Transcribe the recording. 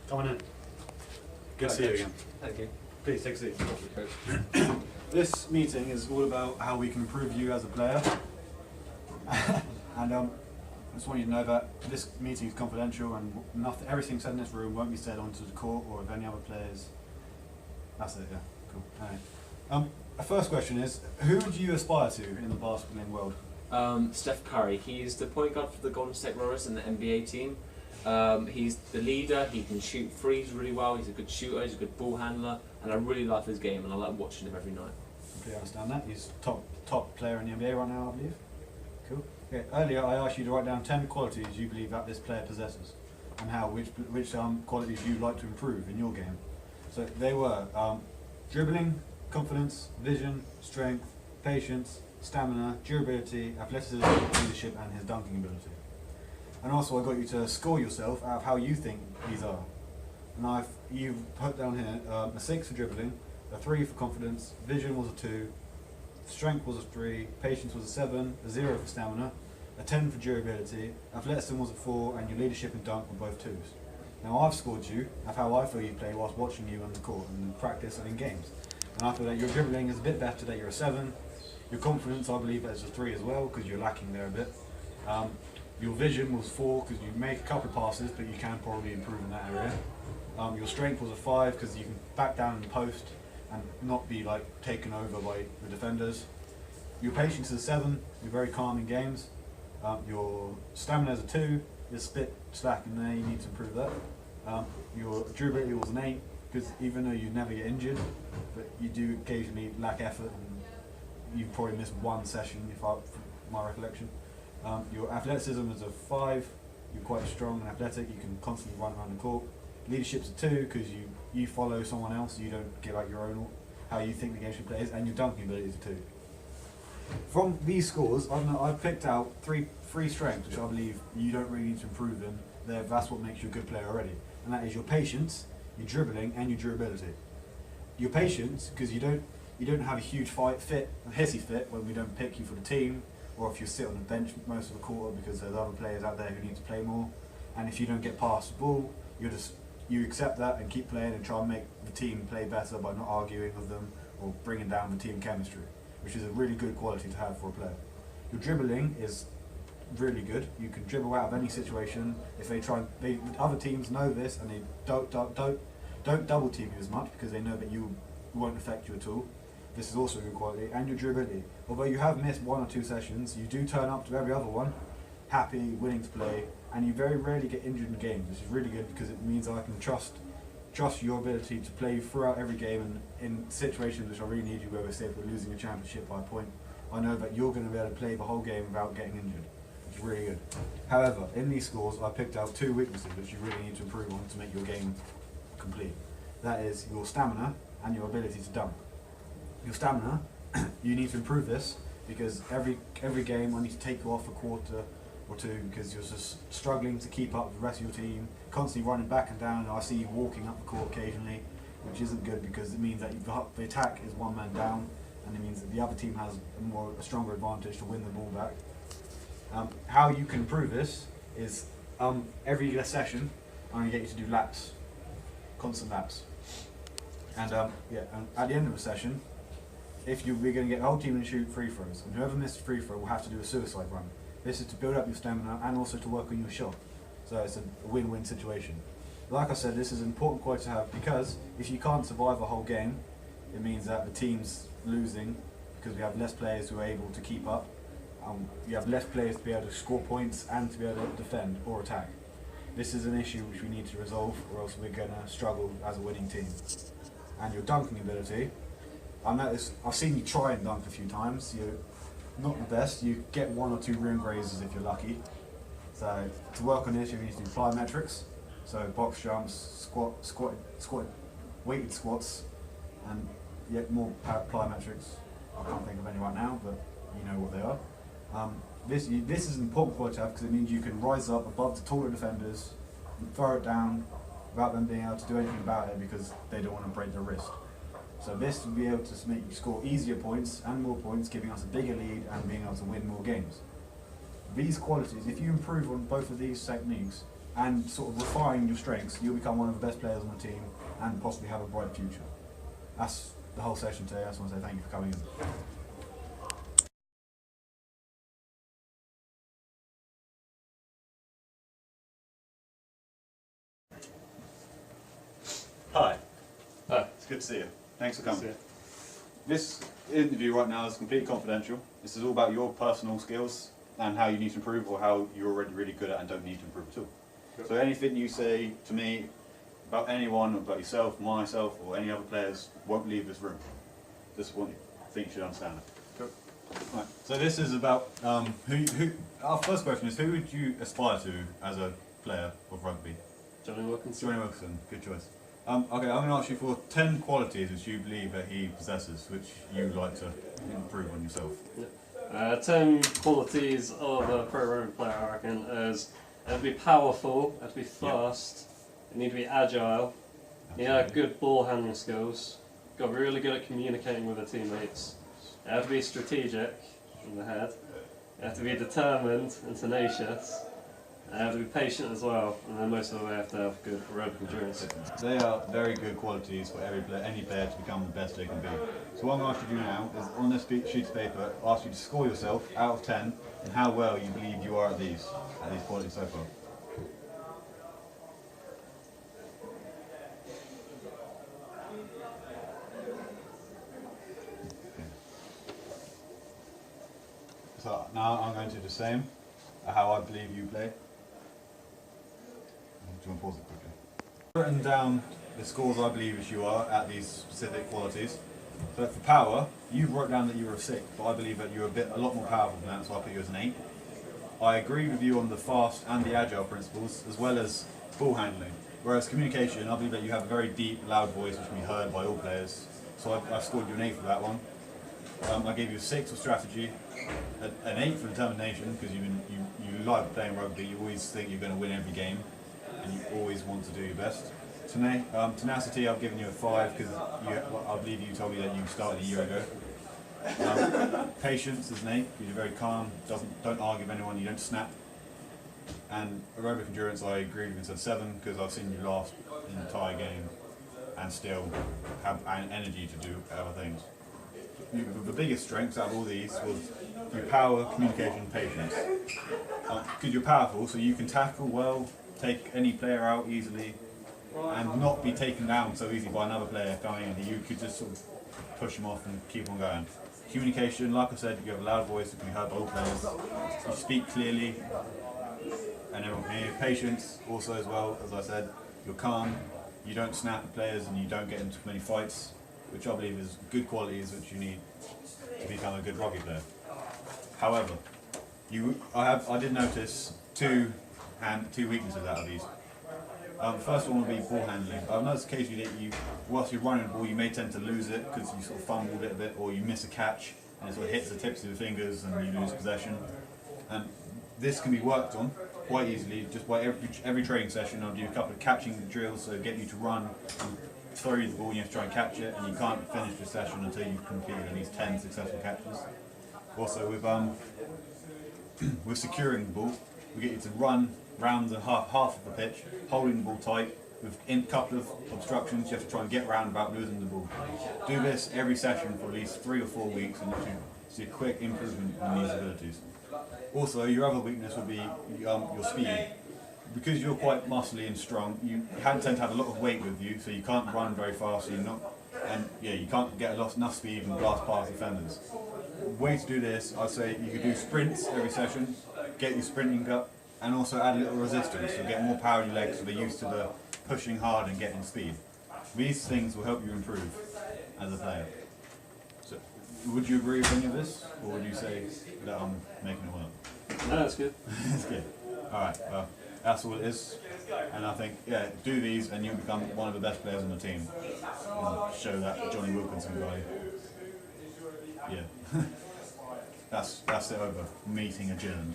Come on in. Good to see you again. Thank you. Please take a seat. This meeting is all about how we can improve you as a player. And I just want you to know that this meeting is confidential and nothing, everything said in this room won't be said onto the court or with any other players. That's it, yeah. Cool. Alright. The first question is, who do you aspire to in the basketballing world? Steph Curry. He's the point guard for the Golden State Warriors in the NBA team. He's the leader. He can shoot threes really well. He's a good shooter. He's a good ball handler, and I really like his game. And I like watching him every night. Completely understand that. He's top player in the NBA right now, I believe. Cool. Okay. Earlier, I asked you to write down 10 qualities you believe that this player possesses, and which qualities you like to improve in your game. So they were dribbling, confidence, vision, strength, patience, stamina, durability, athleticism, leadership, and his dunking ability. And also I got you to score yourself out of how you think these are. And you've put down here a 6 for dribbling, a 3 for confidence, vision was a 2, strength was a 3, patience was a 7, a 0 for stamina, a 10 for durability, athleticism was a 4, and your leadership and dunk were both 2s. Now I've scored you of how I feel you play whilst watching you on the court and in practice and in games. And I feel that your dribbling is a bit better, that you're a 7. Your confidence, I believe, is a 3 as well, because you're lacking there a bit. Your vision was 4, because you make a couple of passes, but you can probably improve in that area. Your strength was a 5, because you can back down in the post and not be like taken over by the defenders. Your patience is a 7, you're very calm in games. Your stamina is a 2, you're a bit slack in there, you need to improve that. Your durability was an 8, because even though you never get injured, but you do occasionally lack effort, and you probably missed 1 session, from my recollection. Your athleticism is a 5, you're quite strong and athletic, you can constantly run around the court. Leadership's a 2, because you follow someone else, you don't give out your own, how you think the game should play, and your dunking ability is a 2. From these scores, I've picked out three strengths which I believe you don't really need to improve in. That's what makes you a good player already, and that is your patience, your dribbling, and your durability. Your patience, because you don't have a huge hissy fit when we don't pick you for the team, or if you sit on the bench most of the quarter because there's other players out there who need to play more. And if you don't get past the ball, you accept that and keep playing and try and make the team play better by not arguing with them or bringing down the team chemistry, which is a really good quality to have for a player. Your dribbling is really good. You can dribble out of any situation. If other teams know this and they don't double team you as much because they know that you won't affect you at all. This is also a good quality. And your durability. Although you have missed 1 or 2 sessions, you do turn up to every other one, happy, willing to play, and you very rarely get injured in games, which is really good because it means I can trust your ability to play throughout every game, and in situations which I really need you, where say if we're losing a championship by a point, I know that you're going to be able to play the whole game without getting injured, which is really good. However, in these scores I picked out 2 weaknesses which you really need to improve on to make your game complete. That is your stamina and your ability to dunk. Your stamina, you need to improve this because every game I need to take you off a quarter or 2 because you're just struggling to keep up with the rest of your team, constantly running back and down, and I see you walking up the court occasionally, which isn't good because it means that the attack is 1 man down, and it means that the other team has a stronger advantage to win the ball back. How you can improve this is every session I'm going to get you to do laps, constant laps. And and at the end of the session, we're going to get the whole team to shoot free throws, and whoever misses free throw will have to do a suicide run. This is to build up your stamina and also to work on your shot. So it's a win-win situation. Like I said, this is an important quality to have because if you can't survive a whole game, it means that the team's losing because we have less players who are able to keep up. You have less players to be able to score points and to be able to defend or attack. This is an issue which we need to resolve, or else we're going to struggle as a winning team. And your dunking ability, I've seen you try and dunk a few times. You're not the best. You get 1 or 2 rim grazes if you're lucky. So to work on this, you need to do plyometrics. So box jumps, weighted squats, and yet more plyometrics. I can't think of any right now, but you know what they are. This is an important quality to have because it means you can rise up above the taller defenders and throw it down without them being able to do anything about it because they don't want to break their wrist. So this will be able to make you score easier points and more points, giving us a bigger lead and being able to win more games. These qualities, if you improve on both of these techniques, and sort of refine your strengths, you'll become one of the best players on the team and possibly have a bright future. That's the whole session today. I just want to say thank you for coming in. Hi. Hi. It's good to see you. Thanks for Good to coming. see This interview right now is completely confidential. This is all about your personal skills and how you need to improve, or how you're already really good at and don't need to improve at all. Yep. So anything you say to me about anyone, about yourself, myself, or any other players won't leave this room. Just want you think you should understand it. Cool. Right. So this is about who. Our first question is, who would you aspire to as a player of rugby? Johnny Wilkinson. Johnny Robertson, good choice. Okay, I'm going to ask you for 10 qualities which you believe that he possesses, which you would like to improve on yourself. 10 qualities of a pro rugby player, I reckon, is it had to be powerful, it had to be fast, it need to be agile, you had good ball handling skills, got really good at communicating with the teammates, it had to be strategic in the head, it had to be determined and tenacious, and have to be patient as well, and then most of them have to have good aerobic endurance. They are very good qualities for any player to become the best they can be. So what I'm going to ask you to do now is, on this sheet of paper, ask you to score yourself out of 10 and how well you believe you are at these qualities so far. So now I'm going to do the same, how I believe you play. Do you want to pause it quickly? I've written down the scores I believe as you are at these specific qualities. So for power, you wrote down that you were a 6, but I believe that you're a lot more powerful than that, so I put you as an 8. I agree with you on the fast and the agile principles, as well as ball handling. Whereas communication, I believe that you have a very deep, loud voice which can be heard by all players. So I scored you an 8 for that one. I gave you a 6 for strategy, an 8 for determination, because you like playing rugby, you always think you're going to win every game, and you always want to do your best. Tenacity, I've given you a 5, because I believe you told me that you started a year ago. Patience is an 8, because you're very calm, don't argue with anyone, you don't snap. And aerobic endurance, I agree with you, said 7, because I've seen you last the entire game and still have energy to do other things. The biggest strengths out of all these was your power, communication, and patience. Because you're powerful, so you can tackle well, take any player out easily, and not be taken down so easily by another player coming in. You could just sort of push them off and keep on going. Communication, like I said, you have a loud voice that can be heard by all players. You speak clearly, and everyone can hear you. Patience, also as well, as I said, you're calm, you don't snap at players, and you don't get into many fights, which I believe is good qualities which you need to become a good rugby player. However, I did notice two weaknesses out of these. The first one would be ball handling. I've noticed occasionally that whilst you're running the ball, you may tend to lose it because you sort of fumbled it a bit, or you miss a catch and it sort of hits the tips of your fingers and you lose possession. And this can be worked on quite easily just by every training session. I'll do a couple of catching drills, so get you to run and throw you the ball and you have to try and catch it, and you can't finish the session until you've completed at least 10 successful catches. Also with securing the ball, we get you to run round the half of the pitch, holding the ball tight. With a couple of obstructions, you have to try and get round without losing the ball. Do this every session for at least 3 or 4 weeks, and you see a quick improvement in these abilities. Also, your other weakness would be your speed. Because you're quite muscly and strong, you tend to have a lot of weight with you, so you can't run very fast. You can't get enough speed and blast past defenders. Way to do this, I'd say you could do sprints every session, get your sprinting up, and also add a little resistance, so get more power in your legs so they're used to the pushing hard and getting speed. These things will help you improve as a player. So, would you agree with any of this, or would you say that I'm making it up? No, that's good. That's good. Alright, well, that's all it is. And I think, do these and you'll become one of the best players on the team. And show that Johnny Wilkinson guy. Yeah. That's it over. Meeting adjourned.